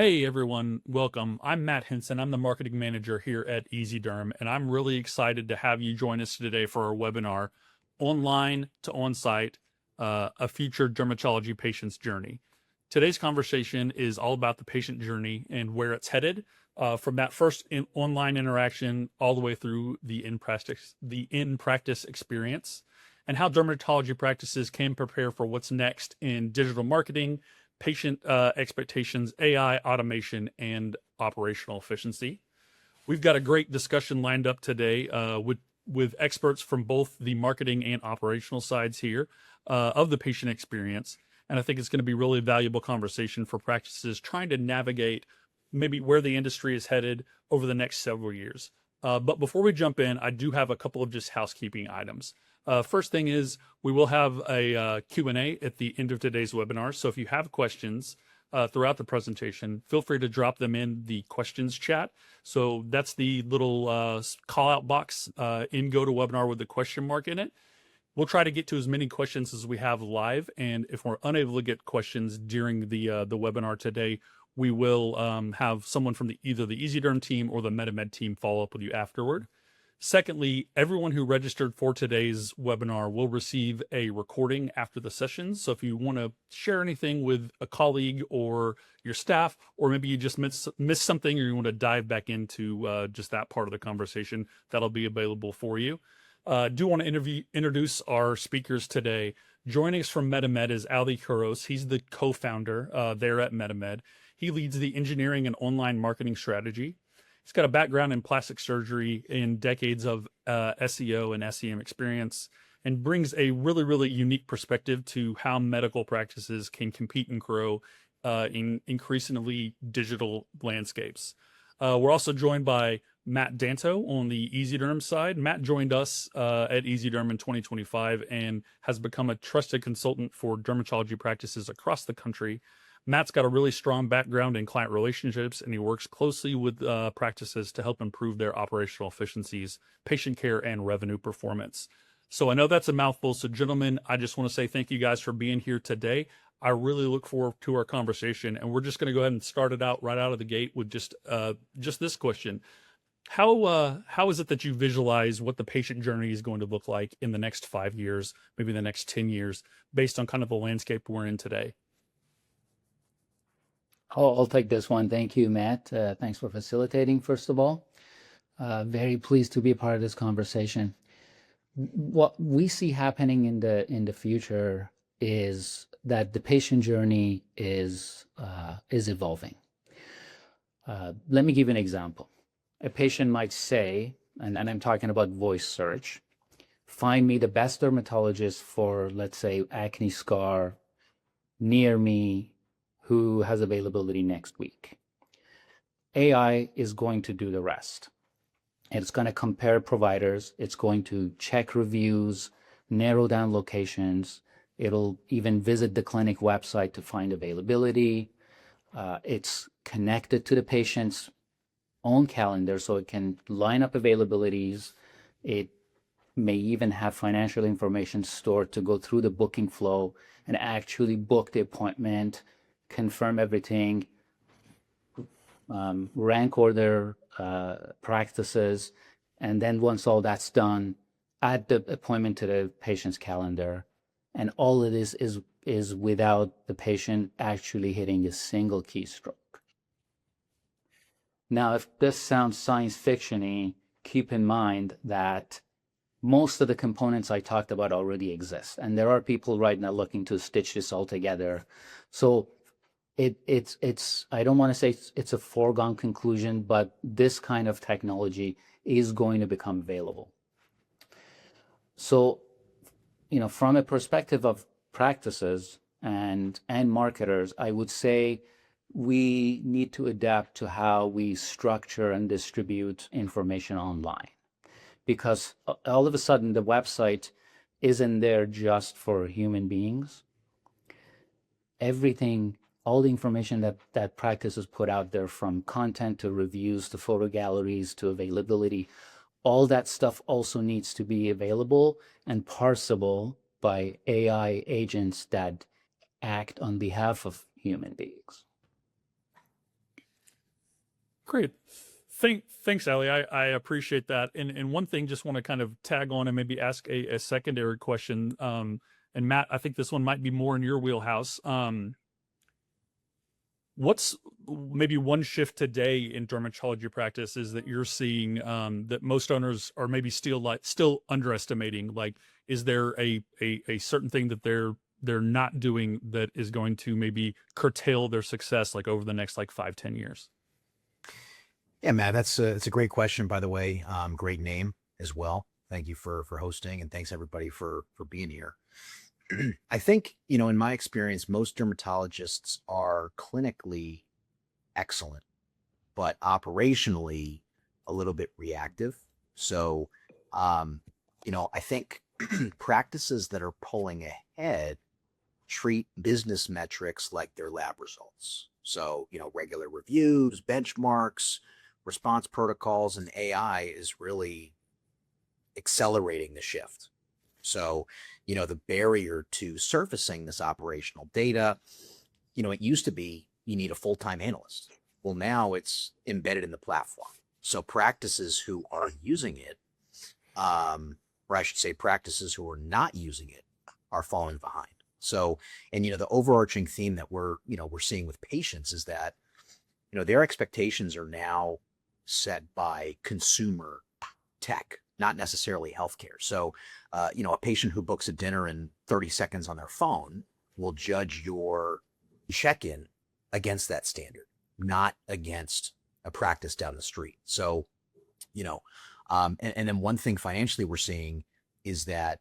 Hey everyone, welcome. I'm Matt Henson. I'm the marketing manager here at Ezderm, and I'm really excited to have you join us today for our webinar, Online to Onsite, a future dermatology patient's journey. Today's conversation is all about the patient journey and where it's headed, from that first online interaction all the way through the in-practice experience, and how dermatology practices can prepare for what's next in digital marketing, patient expectations, AI, automation, and operational efficiency. We've got a great discussion lined up today with experts from both the marketing and operational sides here of the patient experience. And I think it's going to be really valuable conversation for practices trying to navigate maybe where the industry is headed over the next several years. But before we jump in, I do have a couple of just housekeeping items. First thing is we will have a Q&A at the end of today's webinar. So if you have questions throughout the presentation, feel free to drop them in the questions chat. So that's the little call out box in GoToWebinar with the question mark in it. We'll try to get to as many questions as we have live. And if we're unable to get questions during the webinar today, we will have someone from either the Ezderm team or the MetaMed team follow up with you afterward. Secondly, everyone who registered for today's webinar will receive a recording after the session. So if you want to share anything with a colleague or your staff, or maybe you just missed something or you want to dive back into just that part of the conversation, that'll be available for you. Do want to introduce our speakers today. Joining us from MetaMed is Ali Kuros. He's the co-founder there at MetaMed. He leads the engineering and online marketing strategy. He's got a background in plastic surgery and decades of SEO and SEM experience, and brings a really, really unique perspective to how medical practices can compete and grow in increasingly digital landscapes. We're also joined by Matt Danto on the Ezderm side. Matt joined us at Ezderm in 2025 and has become a trusted consultant for dermatology practices across the country. Matt's got a really strong background in client relationships, and he works closely with practices to help improve their operational efficiencies, patient care, and revenue performance. So I know that's a mouthful. So gentlemen, I just want to say thank you guys for being here today. I really look forward to our conversation, and we're just going to go ahead and start it out right out of the gate with just this question. How is it that you visualize what the patient journey is going to look like in the next 5 years, maybe the next 10 years, based on kind of the landscape we're in today? I'll take this one. Thank you, Matt. Thanks for facilitating, first of all. Very pleased to be a part of this conversation. What we see happening in the future is that the patient journey is evolving. Let me give you an example. A patient might say, and I'm talking about voice search, find me the best dermatologist for, let's say, acne scar near me, who has availability next week. AI is going to do the rest. It's going to compare providers. It's going to check reviews, narrow down locations. It'll even visit the clinic website to find availability. It's connected to the patient's own calendar, so it can line up availabilities. It may even have financial information stored to go through the booking flow and actually book the appointment, confirm everything, rank order practices, and then once all that's done, add the appointment to the patient's calendar. And all it is without the patient actually hitting a single keystroke. Now, if this sounds science fiction-y, keep in mind that most of the components I talked about already exist, and there are people right now looking to stitch this all together. So it's I don't want to say it's a foregone conclusion, but this kind of technology is going to become available. So, from a perspective of practices and marketers, I would say we need to adapt to how we structure and distribute information online, because all of a sudden the website isn't there just for human beings. Everything, all the information that practices put out there, from content to reviews to photo galleries to availability, all that stuff also needs to be available and parsable by AI agents that act on behalf of human beings. Great. Thanks, Ali. I appreciate that. And one thing, just want to kind of tag on and maybe ask a secondary question. And Matt, I think this one might be more in your wheelhouse. What's maybe one shift today in dermatology practice is that you're seeing that most owners are maybe still underestimating? Like, is there a certain thing that they're not doing that is going to maybe curtail their success like over the next like 5-10 years? Yeah, Matt, it's a great question, by the way. Great name as well. Thank you for hosting, and thanks everybody for being here. I think, in my experience, most dermatologists are clinically excellent, but operationally a little bit reactive. So, I think practices that are pulling ahead treat business metrics like their lab results. So, regular reviews, benchmarks, response protocols, and AI is really accelerating the shift. So, the barrier to surfacing this operational data, it used to be you need a full-time analyst. Well, now it's embedded in the platform. So practices who are using it, or I should say practices who are not using it, are falling behind. So, and the overarching theme that we're seeing with patients is that, their expectations are now set by consumer tech, not necessarily healthcare. So, a patient who books a dinner in 30 seconds on their phone will judge your check-in against that standard, not against a practice down the street. So, and then one thing financially we're seeing is that,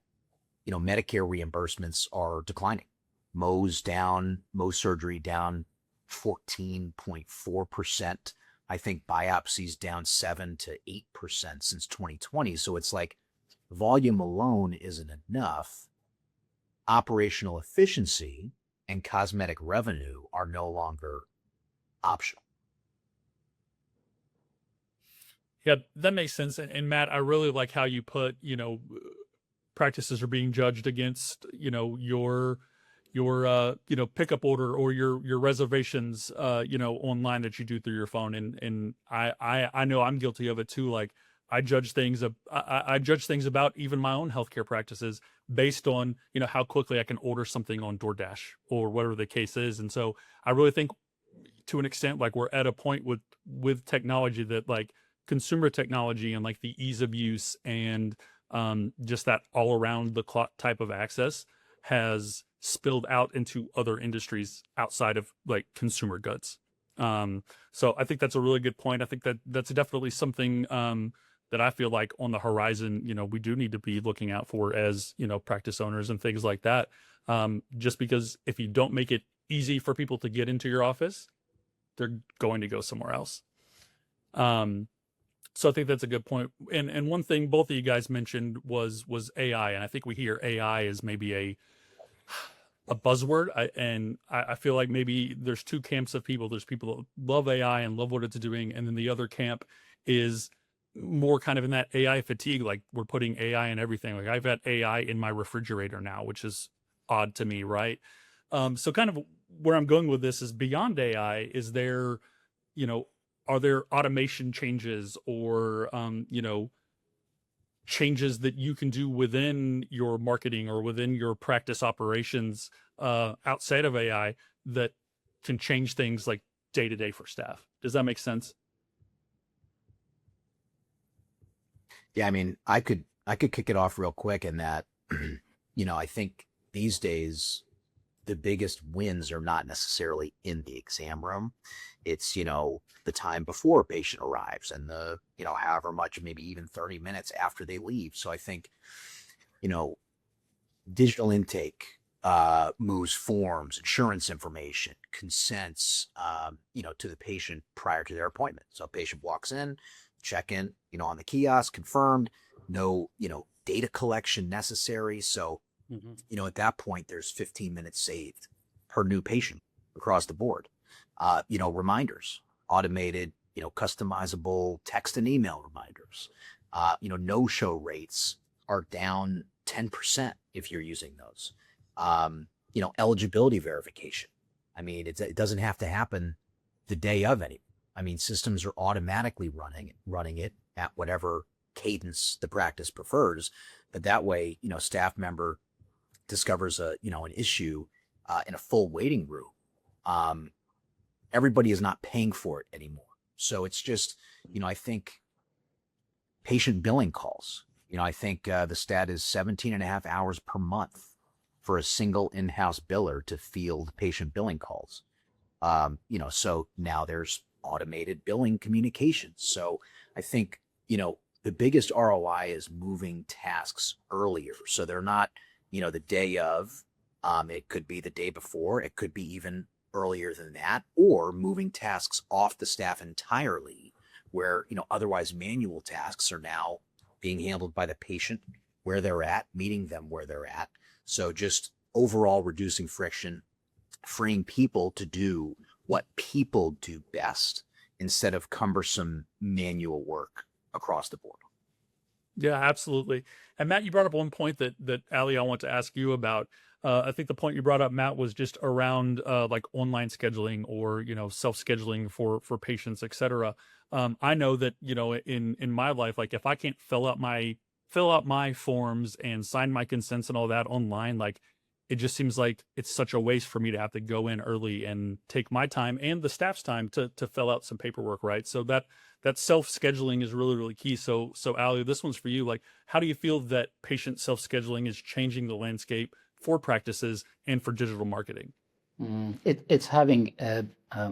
Medicare reimbursements are declining. Mohs down, Mohs surgery down 14.4%. I think biopsies down 7 to 8% since 2020. So it's like volume alone isn't enough. Operational efficiency and cosmetic revenue are no longer optional. Yeah, that makes sense. And Matt, I really like how you put, practices are being judged against, your pickup order or your reservations, online that you do through your phone. And I know I'm guilty of it too. Like I judge things, I judge things about even my own healthcare practices based on, how quickly I can order something on DoorDash or whatever the case is. And so I really think to an extent, like we're at a point with technology that like consumer technology and like the ease of use and just that all around the clock type of access has spilled out into other industries outside of like consumer goods. So I think that's a really good point. I think that that's definitely something that I feel like on the horizon, we do need to be looking out for as, practice owners and things like that. Just because if you don't make it easy for people to get into your office, they're going to go somewhere else. So I think that's a good point. And one thing both of you guys mentioned was AI, and I think we hear AI as maybe a buzzword. I feel like maybe there's two camps of people. There's people that love AI and love what it's doing, and then the other camp is more kind of in that AI fatigue. Like we're putting AI in everything. Like I've got AI in my refrigerator now, which is odd to me, right? So kind of where I'm going with this is beyond AI. Is there, are there automation changes or, changes that you can do within your marketing or within your practice operations outside of AI that can change things like day to day for staff? Does that make sense? Yeah, I mean, I could kick it off real quick in that, I think these days the biggest wins are not necessarily in the exam room. It's, the time before a patient arrives and the, however much, maybe even 30 minutes after they leave. So I think, digital intake moves forms, insurance information, consents, to the patient prior to their appointment. So a patient walks in, check in, on the kiosk, confirmed, no, data collection necessary. So, at that point, there's 15 minutes saved per new patient across the board. Reminders, automated, customizable text and email reminders. No-show rates are down 10% if you're using those. Eligibility verification. I mean, it doesn't have to happen the day of any. I mean, systems are automatically running it at whatever cadence the practice prefers. But that way, staff member discovers an issue in a full waiting room. Everybody is not paying for it anymore. So it's just, I think patient billing calls. I think the stat is 17 and a half hours per month for a single in-house biller to field patient billing calls. So now there's automated billing communications. So I think, the biggest ROI is moving tasks earlier. So they're not, the day of, it could be the day before, it could be even earlier than that, or moving tasks off the staff entirely where, otherwise manual tasks are now being handled by the patient where they're at, meeting them where they're at. So just overall reducing friction, freeing people to do what people do best instead of cumbersome manual work across the board. Yeah, absolutely. And Matt, you brought up one point that Ali, I want to ask you about. I think the point you brought up, Matt, was just around like online scheduling or self-scheduling for patients, et cetera. I know that in my life, like if I can't fill out my forms and sign my consents and all that online, like it just seems like it's such a waste for me to have to go in early and take my time and the staff's time to fill out some paperwork, right? So that self-scheduling is really, really key. So Ali, this one's for you. Like, how do you feel that patient self-scheduling is changing the landscape for practices and for digital marketing? It's having,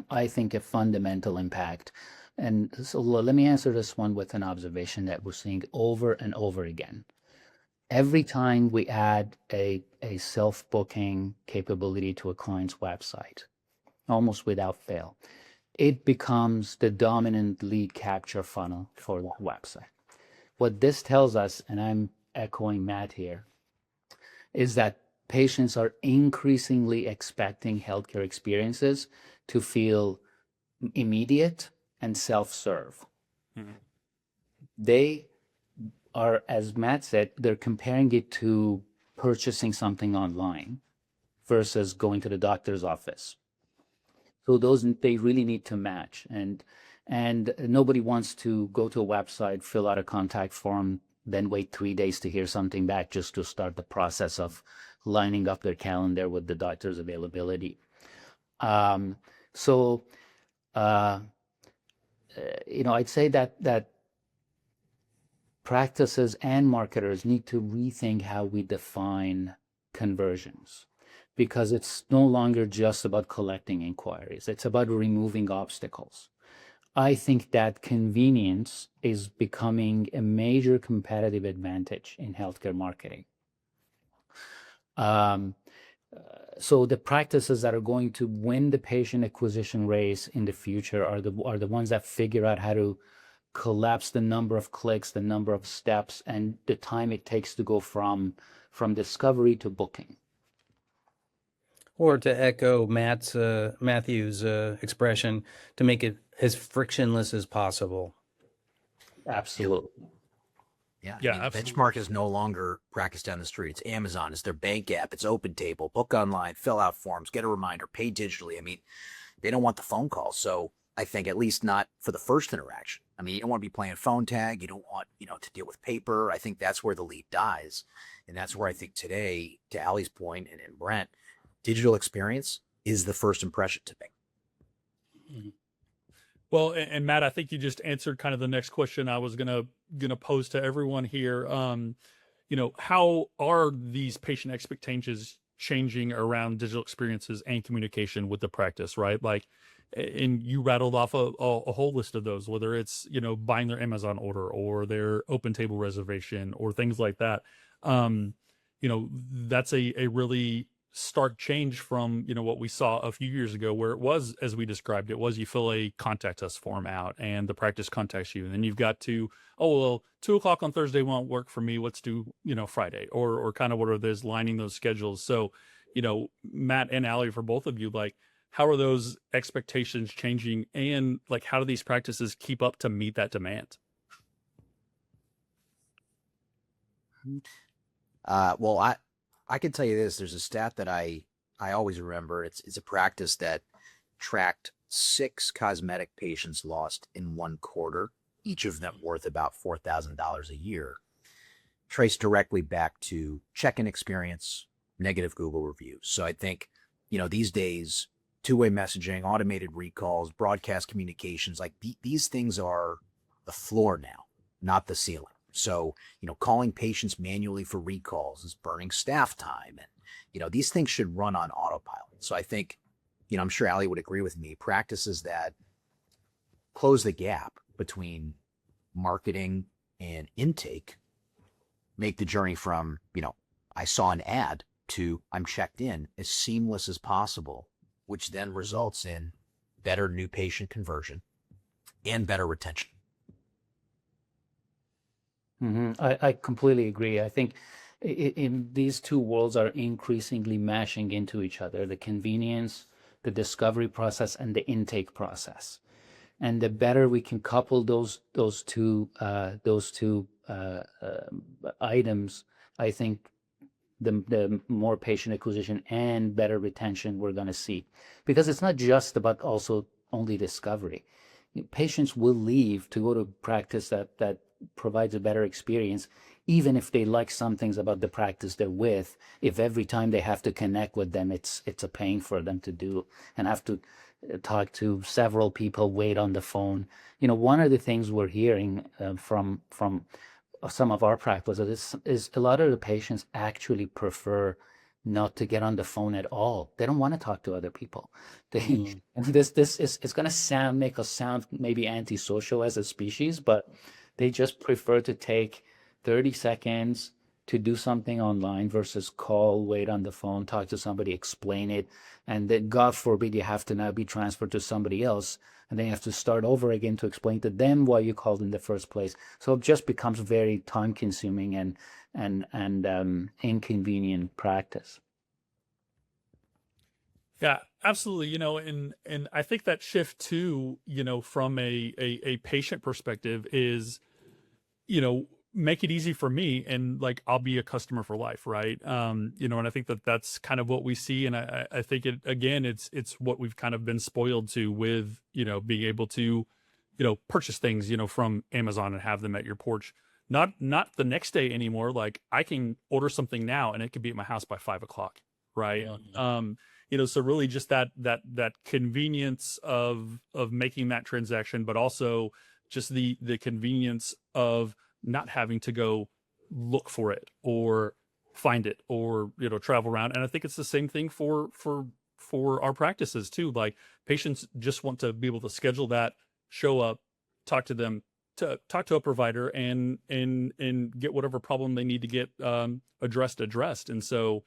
I think, a fundamental impact. And so let me answer this one with an observation that we're seeing over and over again. Every time we add a self-booking capability to a client's website, almost without fail, it becomes the dominant lead capture funnel for the website. What this tells us, and I'm echoing Matt here, is that patients are increasingly expecting healthcare experiences to feel immediate and self-serve. Mhm. They are, as Matt said, they're comparing it to purchasing something online versus going to the doctor's office. So they really need to match, and nobody wants to go to a website, fill out a contact form, then wait 3 days to hear something back just to start the process of lining up their calendar with the doctor's availability. So I'd say that practices and marketers need to rethink how we define conversions, because it's no longer just about collecting inquiries. It's about removing obstacles. I think that convenience is becoming a major competitive advantage in healthcare marketing. So the practices that are going to win the patient acquisition race in the future are the ones that figure out how to collapse the number of clicks, the number of steps, and the time it takes to go from discovery to booking. Or to echo Matthew's expression, to make it as frictionless as possible. Absolutely. Yeah, Yeah, I mean, absolutely. Benchmark is no longer practice down the street. It's Amazon. It's their bank app. It's OpenTable. Book online, fill out forms, get a reminder, pay digitally. I mean, they don't want the phone call. So I think at least not for the first interaction. I mean, you don't want to be playing phone tag. You don't want, to deal with paper. I think that's where the lead dies. And that's where I think today, to Ali's point and Brent, digital experience is the first impression to make. Well, and Matt, I think you just answered kind of the next question I was gonna pose to everyone here. How are these patient expectations changing around digital experiences and communication with the practice, right? Like, and you rattled off a whole list of those, whether it's buying their Amazon order or their open table reservation or things like that. That's a really stark change from what we saw a few years ago, where it was, as we described, it was you fill a contact us form out and the practice contacts you, and then you've got to, oh well, 2 o'clock on Thursday won't work for me, let's do Friday, or kind of what are those lining those schedules. So Matt and Ali, for both of you, like, how are those expectations changing, and like how do these practices keep up to meet that demand? Well, I can tell you this. There's a stat that I always remember. It's a practice that tracked 6 cosmetic patients lost in 1 quarter, each of them worth about $4,000 a year, traced directly back to check-in experience, negative Google reviews. So I think, these days, two-way messaging, automated recalls, broadcast communications, like these things are the floor now, not the ceiling. So, calling patients manually for recalls is burning staff time. And, these things should run on autopilot. So I think, I'm sure Ali would agree with me, practices that close the gap between marketing and intake make the journey from, I saw an ad to I'm checked in as seamless as possible, which then results in better new patient conversion and better retention. I completely agree. I think in these two worlds are increasingly mashing into each other: the convenience, the discovery process, and the intake process. And the better we can couple those two items, I think the more patient acquisition and better retention we're going to see, because it's not just about also only discovery. Patients will leave to go to practice that provides a better experience, even if they like some things about the practice they're with. If every time they have to connect with them, it's a pain for them to do and have to talk to several people, wait on the phone. One of the things we're hearing from some of our practices is a lot of the patients actually prefer not to get on the phone at all. They don't want to talk to other people. And this is, it's going to make us sound maybe antisocial as a species, but they just prefer to take 30 seconds to do something online versus call, wait on the phone, talk to somebody, explain it, and then God forbid you have to now be transferred to somebody else, and then you have to start over again to explain to them why you called in the first place. So it just becomes very time-consuming and inconvenient practice. Yeah, absolutely. And I think that shift too, from a patient perspective is, make it easy for me, and like I'll be a customer for life, right? And I think that's kind of what we see, and I think it's what we've kind of been spoiled to with, being able to, purchase things, from Amazon and have them at your porch. Not the next day anymore. Like I can order something now and it could be at my house by 5:00, right? So really just that convenience of making that transaction, but also just the convenience of not having to go look for it or find it or, travel around. And I think it's the same thing for our practices too. Like patients just want to be able to schedule that, show up, talk to them, to talk to a provider and get whatever problem they need to get addressed. And so,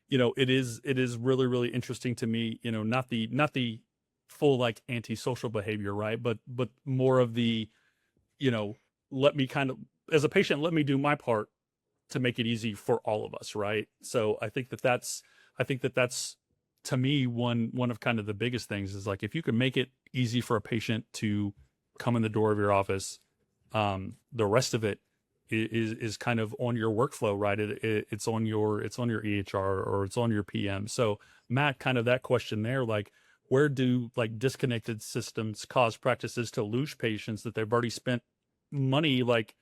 it is really, really interesting to me, not the full like antisocial behavior, right? But more of the, let me kind of, as a patient, let me do my part to make it easy for all of us, right? So I think that's to me one of kind of the biggest things is like, if you can make it easy for a patient to come in the door of your office, the rest of it is kind of on your workflow, right? It's on your EHR or it's on your PM. So Matt, kind of that question there, like where do like disconnected systems cause practices to lose patients that they've already spent money like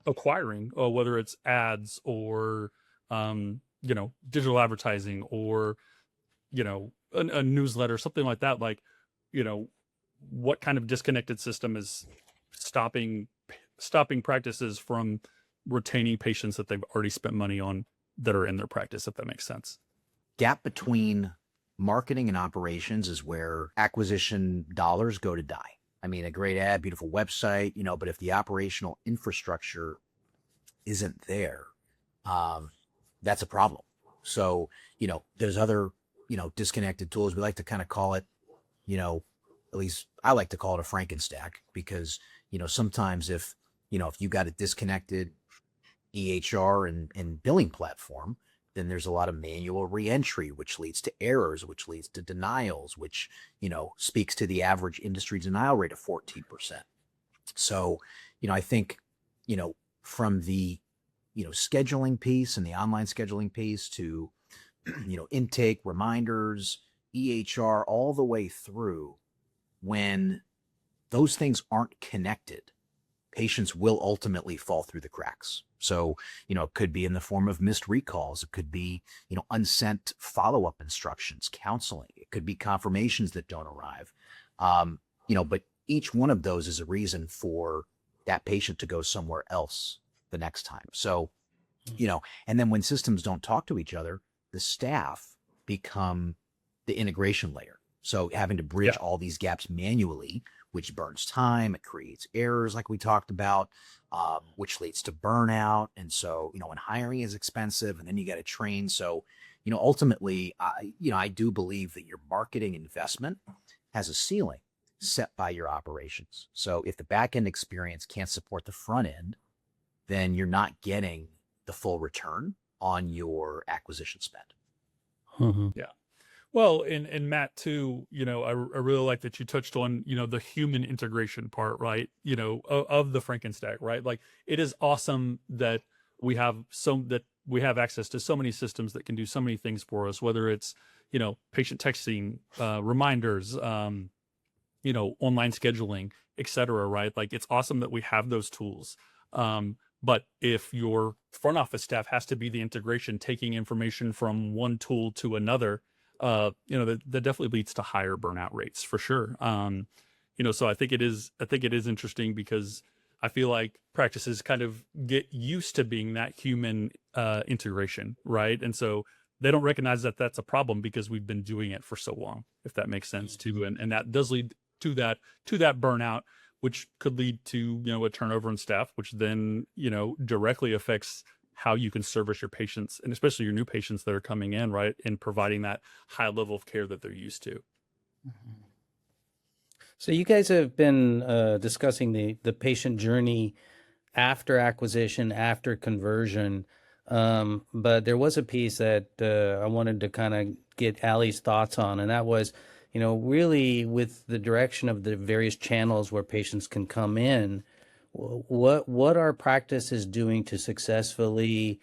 acquiring, or whether it's ads or digital advertising or a newsletter, something like that? Like, what kind of disconnected system is stopping practices from retaining patients that they've already spent money on that are in their practice, if that makes sense? Gap between marketing and operations is where acquisition dollars go to die. I mean, a great ad, beautiful website, but if the operational infrastructure isn't there, that's a problem. So, there's other, disconnected tools. We like to kind of call it, at least I like to call it a Frankenstack, because, sometimes if you got a disconnected EHR and billing platform, then there's a lot of manual reentry, which leads to errors, which leads to denials, which, speaks to the average industry denial rate of 14%. So, I think, from the, scheduling piece and the online scheduling piece to, intake reminders, EHR, all the way through, when those things aren't connected, patients will ultimately fall through the cracks. So, it could be in the form of missed recalls. It could be, unsent follow-up instructions, counseling. It could be confirmations that don't arrive. But each one of those is a reason for that patient to go somewhere else the next time. So, and then when systems don't talk to each other, the staff become the integration layer. So having to bridge all these gaps manually, which burns time, it creates errors like we talked about, which leads to burnout. And so, and hiring is expensive, and then you got to train. So, ultimately, I do believe that your marketing investment has a ceiling set by your operations. So if the back end experience can't support the front end, then you're not getting the full return on your acquisition spend. Mm-hmm. Yeah. Well, and Matt too, I really like that you touched on, the human integration part, right? Of the Frankenstack, right? Like, it is awesome that we have access to so many systems that can do so many things for us, whether it's, patient texting, reminders, online scheduling, et cetera, right? Like, it's awesome that we have those tools. But if your front office staff has to be the integration, taking information from one tool to another, that definitely leads to higher burnout rates for sure. So I think it is interesting, because I feel like practices kind of get used to being that human integration, right? And so they don't recognize that that's a problem, because we've been doing it for so long, if that makes sense too. And that does lead to that burnout, which could lead to, a turnover in staff, which then, directly affects how you can service your patients, and especially your new patients that are coming in, right? And providing that high level of care that they're used to. Mm-hmm. So you guys have been discussing the patient journey after acquisition, after conversion. But there was a piece that I wanted to kind of get Allie's thoughts on, and that was, really with the direction of the various channels where patients can come in, what our practice is doing to successfully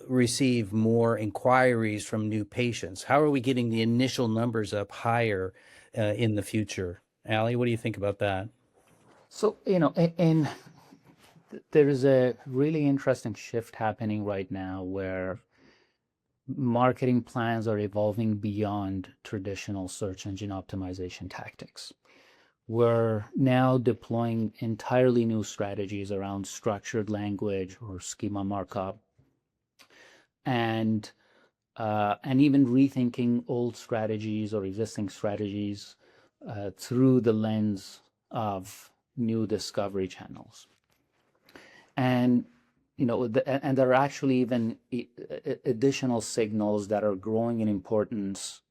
receive more inquiries from new patients. How are we getting the initial numbers up higher in the future? Allie, what do you think about that? So, and there is a really interesting shift happening right now where marketing plans are evolving beyond traditional search engine optimization tactics. We're now deploying entirely new strategies around structured language or schema markup, and even rethinking old strategies or existing strategies through the lens of new discovery channels. And and there are actually even additional signals that are growing in importance.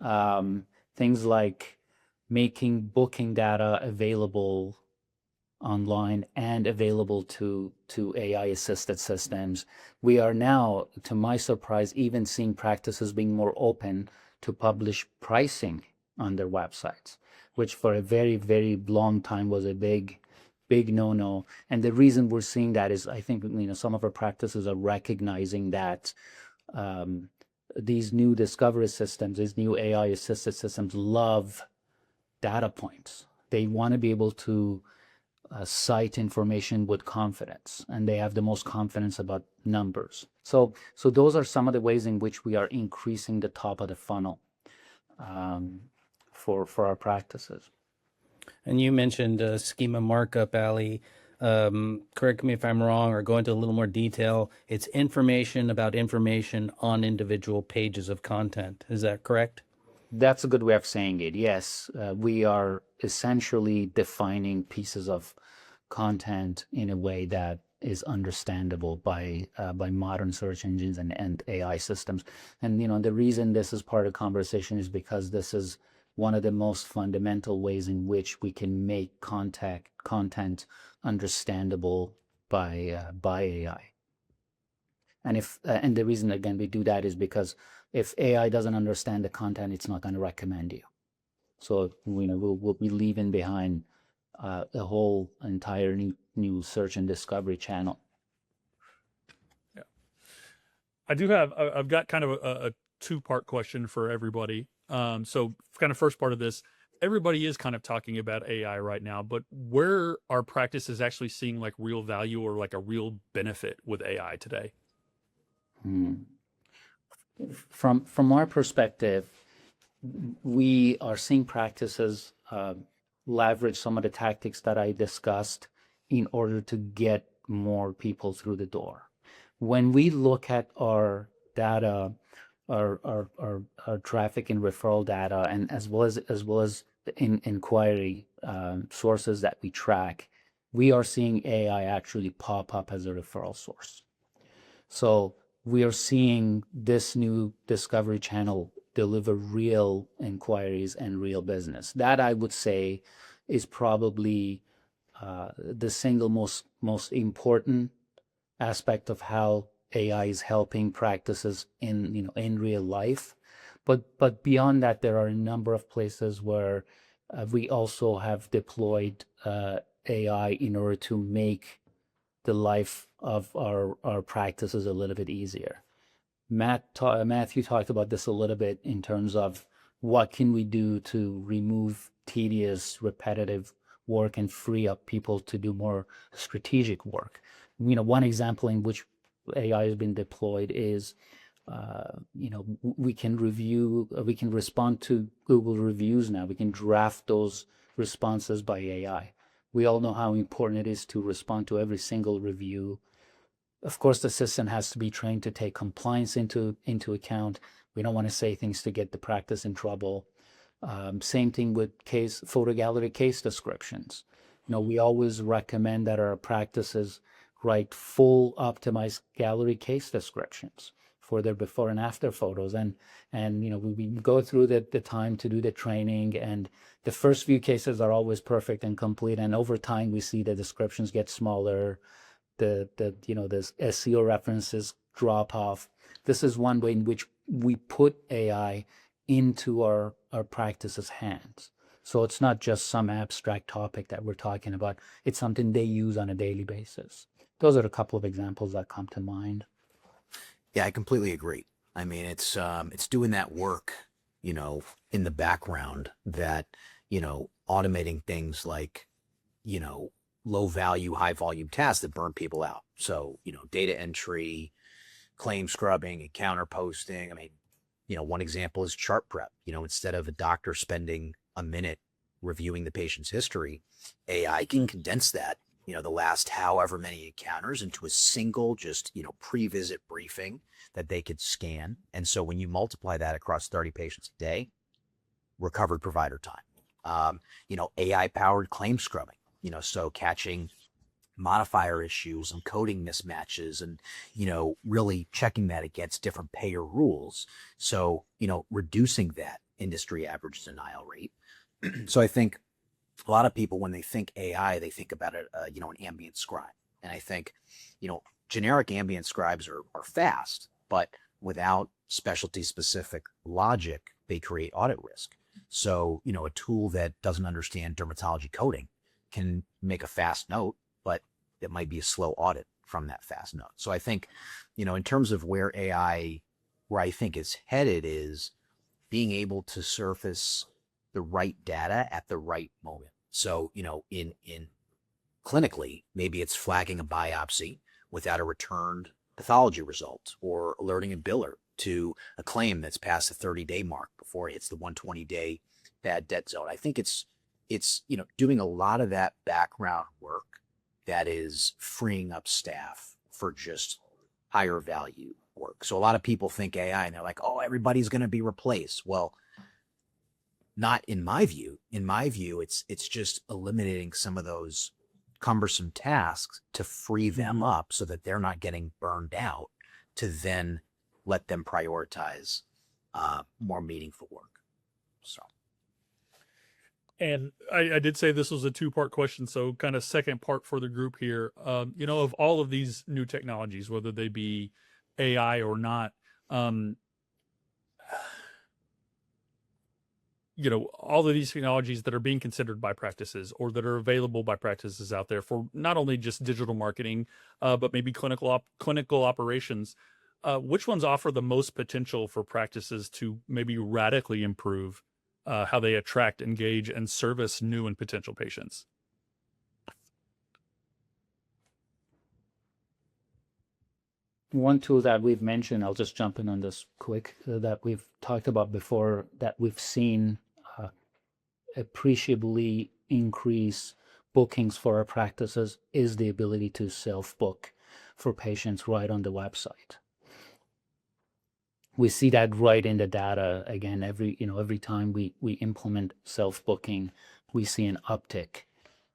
Things like making booking data available online and available to AI-assisted systems. We are now, to my surprise, even seeing practices being more open to publish pricing on their websites, which for a very, very long time was a big no-no. And the reason we're seeing that is, I think, some of our practices are recognizing that these new discovery systems, these new AI-assisted systems love data points. They want to be able to cite information with confidence, and they have the most confidence about numbers. So those are some of the ways in which we are increasing the top of the funnel for our practices. And you mentioned schema markup, Allie. Correct me if I'm wrong, or go into a little more detail. It's information about information on individual pages of content. Is that correct? That's a good way of saying it. Yes, we are essentially defining pieces of content in a way that is understandable by modern search engines and AI systems. And the reason this is part of the conversation is because this is one of the most fundamental ways in which we can make content understandable by AI. And and the reason, again, we do that is because if AI doesn't understand the content, it's not going to recommend you. So we'll be leaving behind a whole entire new search and discovery channel. Yeah, I've got kind of two-part question for everybody. So kind of first part of this, everybody is kind of talking about AI right now, but where are practices actually seeing like real value or like a real benefit with AI today? Hmm. From our perspective, we are seeing practices leverage some of the tactics that I discussed in order to get more people through the door. When we look at our data, our traffic and referral data, and as well as the inquiry sources that we track, we are seeing AI actually pop up as a referral source. So we are seeing this new discovery channel deliver real inquiries and real business. That I would say is probably the single most important aspect of how AI is helping practices in real life. But beyond that, there are a number of places where we also have deployed AI in order to make the life of our practices a little bit easier. Matthew talked about this a little bit in terms of what can we do to remove tedious, repetitive work and free up people to do more strategic work. One example in which AI has been deployed is, we can respond to Google reviews now. We can draft those responses by AI. We all know how important it is to respond to every single review. Of course, the system has to be trained to take compliance into account. We don't want to say things to get the practice in trouble. Same thing with photo gallery case descriptions. We always recommend that our practices write full optimized gallery case descriptions for their before and after photos. And we go through the time to do the training, and the first few cases are always perfect and complete. And over time, we see the descriptions get smaller, the SEO references drop off. This is one way in which we put AI into our practice's hands. So it's not just some abstract topic that we're talking about. It's something they use on a daily basis. Those are a couple of examples that come to mind. Yeah, I completely agree. I mean, it's doing that work, in the background that, automating things like, low value, high volume tasks that burn people out. So, data entry, claim scrubbing, encounter posting. I mean, one example is chart prep. Instead of a doctor spending a minute reviewing the patient's history, AI can condense that, the last however many encounters into a single just, pre-visit briefing that they could scan. And so when you multiply that across 30 patients a day, recovered provider time. AI powered claim scrubbing, so catching modifier issues and coding mismatches and, really checking that against different payer rules. So, reducing that industry average denial rate. So I think a lot of people, when they think AI, they think about it, an ambient scribe. And I think, generic ambient scribes are fast, but without specialty specific logic, they create audit risk. So, a tool that doesn't understand dermatology coding can make a fast note, but it might be a slow audit from that fast note. So I think, in terms of where I think it's headed is being able to surface the right data at the right moment. So, in clinically, maybe it's flagging a biopsy without a returned pathology result, or alerting a biller to a claim that's past the 30-day mark before it hits the 120-day bad debt zone. I think it's doing a lot of that background work that is freeing up staff for just higher value work. So a lot of people think AI and they're like, oh, everybody's going to be replaced. Well, not in my view. In my view, it's just eliminating some of those cumbersome tasks to free them up so that they're not getting burned out, to then let them prioritize more meaningful work. So. And I did say this was a two-part question, so kind of second part for the group here. Of all of these new technologies, whether they be AI or not, all of these technologies that are being considered by practices or that are available by practices out there for not only just digital marketing, but maybe clinical operations. which ones offer the most potential for practices to maybe radically improve how they attract, engage, and service new and potential patients? One tool that we've mentioned, I'll just jump in on this quick, that we've talked about before, that we've seen appreciably increase bookings for our practices, is the ability to self-book for patients right on the website. We see that right in the data. Again, every time we implement self-booking, we see an uptick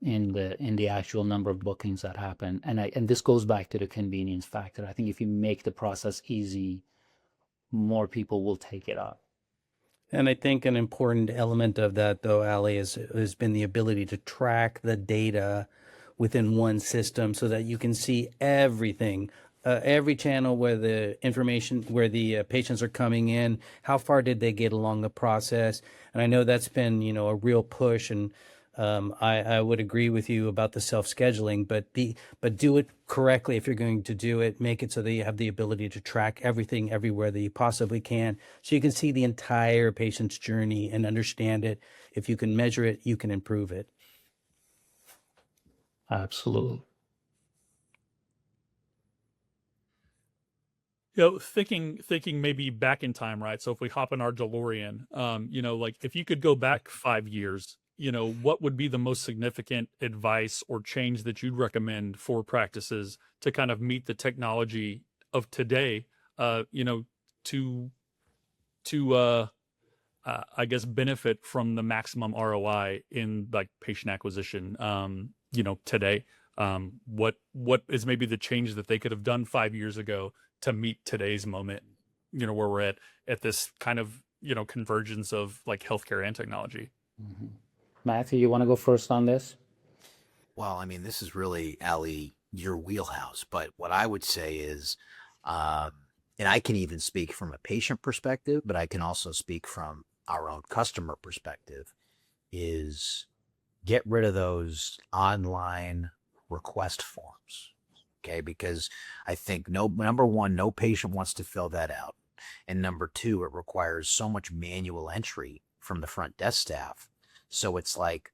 in the actual number of bookings that happen. And this goes back to the convenience factor. I think if you make the process easy, more people will take it up. And I think an important element of that, though, Ali, has been the ability to track the data within one system so that you can see everything, every channel where the information, where the patients are coming in, how far did they get along the process. And I know that's been, a real push. And I would agree with you about the self-scheduling, but do it correctly. If you're going to do it, make it so that you have the ability to track everything everywhere that you possibly can, so you can see the entire patient's journey and understand it. If you can measure it, you can improve it. Absolutely. Thinking maybe back in time, right? So if we hop in our DeLorean, like if you could go back 5 years, what would be the most significant advice or change that you'd recommend for practices to kind of meet the technology of today, to I guess benefit from the maximum ROI in like patient acquisition, today? What is maybe the change that they could have done 5 years ago to meet today's moment, where we're at this kind of, convergence of like healthcare and technology? Mm-hmm. Matthew, you want to go first on this? Well, I mean, this is really, Ali, your wheelhouse. But what I would say is, and I can even speak from a patient perspective, but I can also speak from our own customer perspective, is get rid of those online request forms. Okay, because I think number one, no patient wants to fill that out. And number two, it requires so much manual entry from the front desk staff. So it's like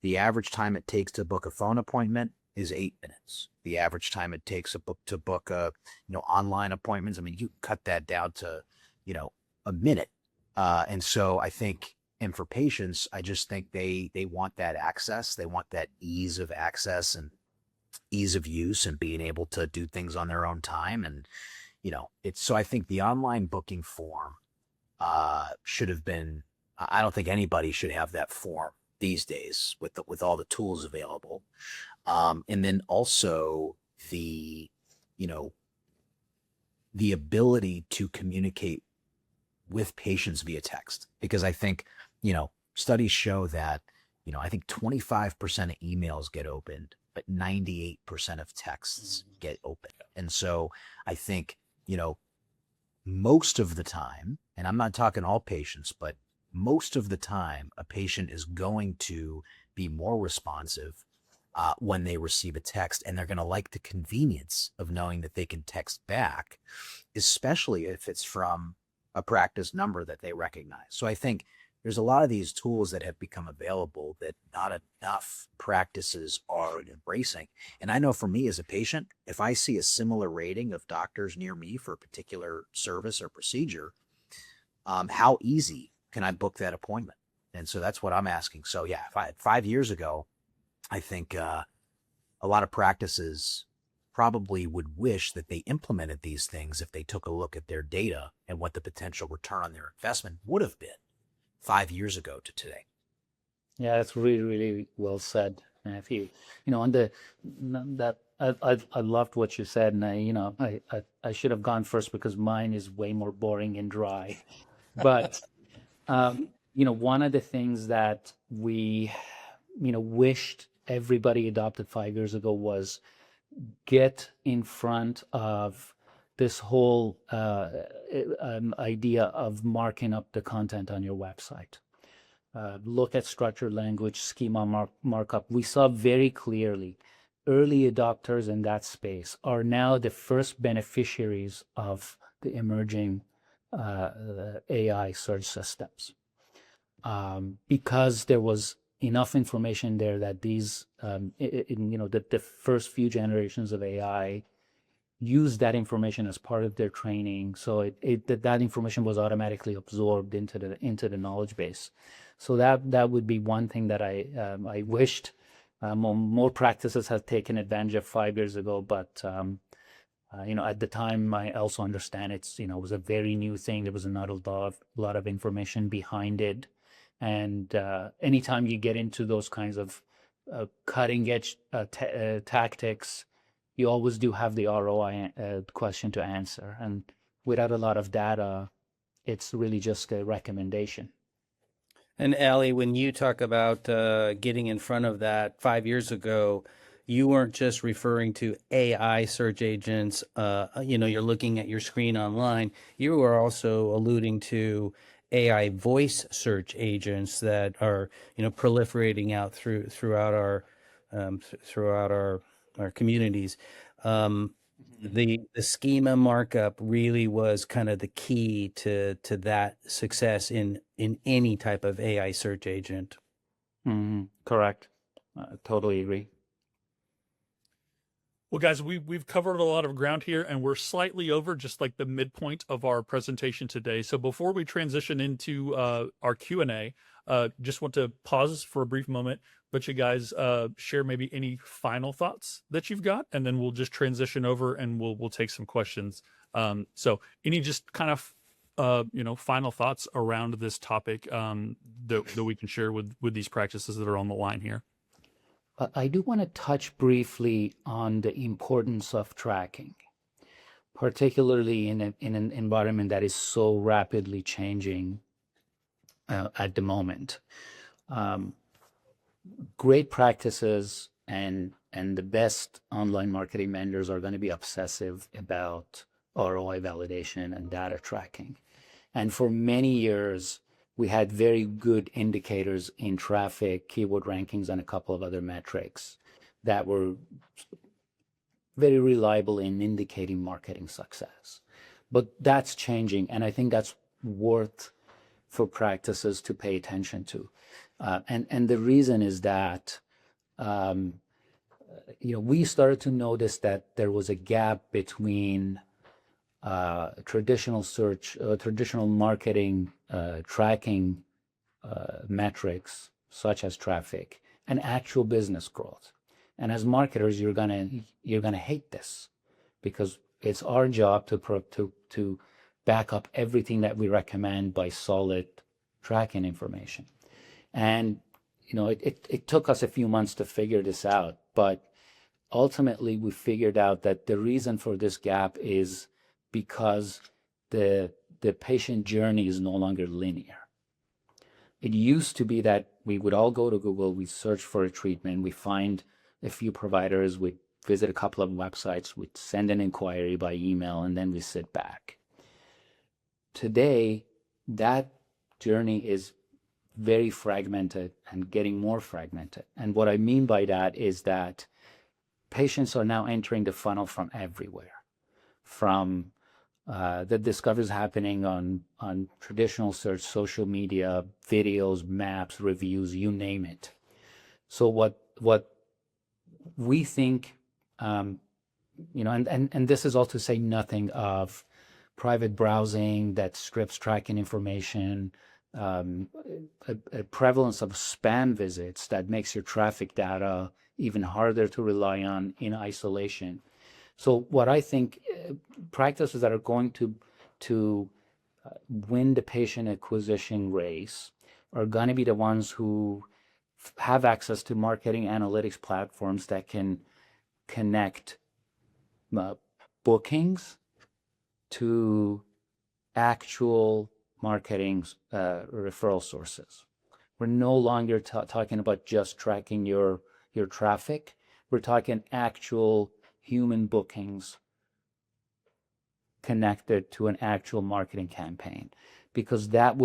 the average time it takes to book a phone appointment is 8 minutes. The average time it takes to book online appointments, I mean, you cut that down to, a minute. And so I think, and for patients, I just think they want that access. They want that ease of access and ease of use and being able to do things on their own time. And, so I think the online booking form should have been, I don't think anybody should have that form these days with all the tools available. And then also the ability to communicate with patients via text, because I think, studies show that, I think 25% of emails get opened, but 98% of texts get opened. And so I think, most of the time, and I'm not talking all patients, but most of the time, a patient is going to be more responsive when they receive a text, and they're going to like the convenience of knowing that they can text back, especially if it's from a practice number that they recognize. So I think there's a lot of these tools that have become available that not enough practices are embracing. And I know for me as a patient, if I see a similar rating of doctors near me for a particular service or procedure, how easy can I book that appointment? And so that's what I'm asking. So yeah, 5 years ago, I think a lot of practices probably would wish that they implemented these things if they took a look at their data and what the potential return on their investment would have been 5 years ago to today. Yeah, that's really, really well said, Matthew. On that, I loved what you said, and I should have gone first because mine is way more boring and dry. But one of the things that we, wished everybody adopted 5 years ago was get in front of this whole idea of marking up the content on your website. Look at structured language, schema markup. We saw very clearly early adopters in that space are now the first beneficiaries of the emerging AI search systems, because there was enough information there that these, the first few generations of AI use that information as part of their training. So that information was automatically absorbed into the knowledge base. So that would be one thing that I wished more practices had taken advantage of 5 years ago. But at the time, I also understand it was a very new thing. There was not a lot of information behind it. And anytime you get into those kinds of cutting edge tactics, you always do have the ROI question to answer. And without a lot of data, it's really just a recommendation. And Ali, when you talk about getting in front of that 5 years ago, you weren't just referring to AI search agents. You're looking at your screen online. You were also alluding to AI voice search agents that are, proliferating out throughout our communities. The schema markup really was kind of the key to that success in any type of AI search agent. Correct. Totally agree. Well, guys, we've covered a lot of ground here, and we're slightly over just like the midpoint of our presentation today. So before we transition into our Q&A, just want to pause for a brief moment, let you guys share maybe any final thoughts that you've got, and then we'll just transition over and we'll take some questions. So any just kind of final thoughts around this topic that we can share with these practices that are on the line here. I do want to touch briefly on the importance of tracking, particularly in an environment that is so rapidly changing at the moment. Great practices and the best online marketing vendors are going to be obsessive about ROI validation and data tracking. And for many years, we had very good indicators in traffic, keyword rankings, and a couple of other metrics that were very reliable in indicating marketing success. But that's changing, and I think that's worth for practices to pay attention to. And the reason is that we started to notice that there was a gap between traditional search, traditional marketing tracking metrics such as traffic and actual business growth. And as marketers, you're gonna hate this, because it's our job to back up everything that we recommend by solid tracking information. And it took us a few months to figure this out, but ultimately we figured out that the reason for this gap is because the patient journey is no longer linear. It used to be that we would all go to Google, we search for a treatment, we find a few providers, we visit a couple of websites, we send an inquiry by email, and then we sit back. Today, that journey is very fragmented and getting more fragmented. And what I mean by that is that patients are now entering the funnel from everywhere, from the discoveries happening on traditional search, social media, videos, maps, reviews, you name it. So what we think, and this is all to say nothing of private browsing that strips tracking information, a prevalence of spam visits that makes your traffic data even harder to rely on in isolation. So what I think practices that are going to win the patient acquisition race are going to be the ones who have access to marketing analytics platforms that can connect bookings to actual marketing referral sources. We're no longer talking about just tracking your traffic. We're talking actual human bookings connected to an actual marketing campaign, because that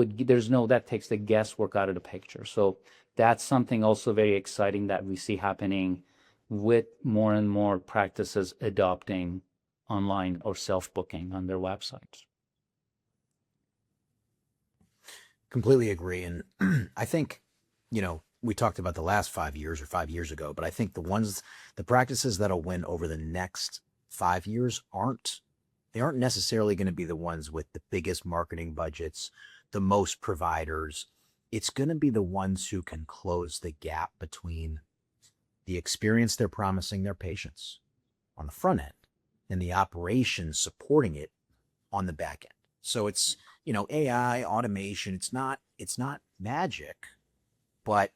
takes the guesswork out of the picture. So that's something also very exciting that we see happening with more and more practices adopting online or self-booking on their websites. Completely agree. And I think, we talked about the last 5 years or 5 years ago, but I think the practices that'll win over the next 5 years aren't necessarily going to be the ones with the biggest marketing budgets, the most providers. It's going to be the ones who can close the gap between the experience they're promising their patients on the front end and the operations supporting it on the back end. So it's, AI, automation, it's not magic, but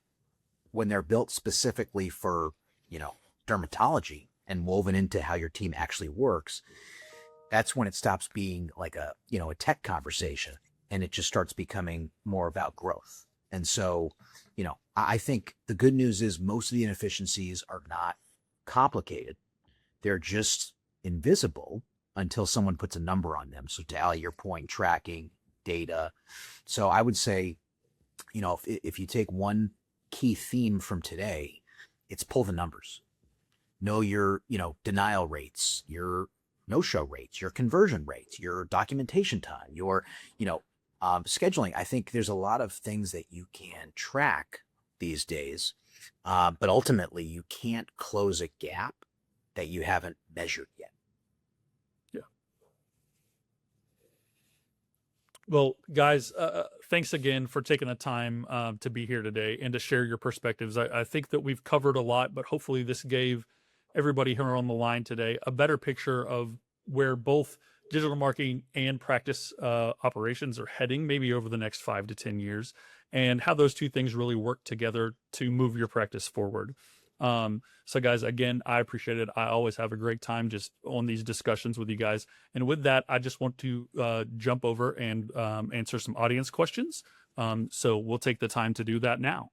when they're built specifically for, dermatology and woven into how your team actually works, that's when it stops being like a tech conversation and it just starts becoming more about growth. And so, I think the good news is most of the inefficiencies are not complicated. They're just invisible until someone puts a number on them. So to Ali, your point, tracking, data. So I would say, if you take one key theme from today, it's pull the numbers. Know your, denial rates, your no-show rates, your conversion rates, your documentation time, your, scheduling. I think there's a lot of things that you can track these days, but ultimately you can't close a gap that you haven't measured yet. Yeah. Well, guys, thanks again for taking the time to be here today and to share your perspectives. I think that we've covered a lot, but hopefully this gave everybody here on the line today a better picture of where both digital marketing and practice operations are heading, maybe over the next 5 to 10 years, and how those two things really work together to move your practice forward. So guys, again, I appreciate it. I always have a great time just on these discussions with you guys. And with that, I just want to jump over and answer some audience questions. So we'll take the time to do that now.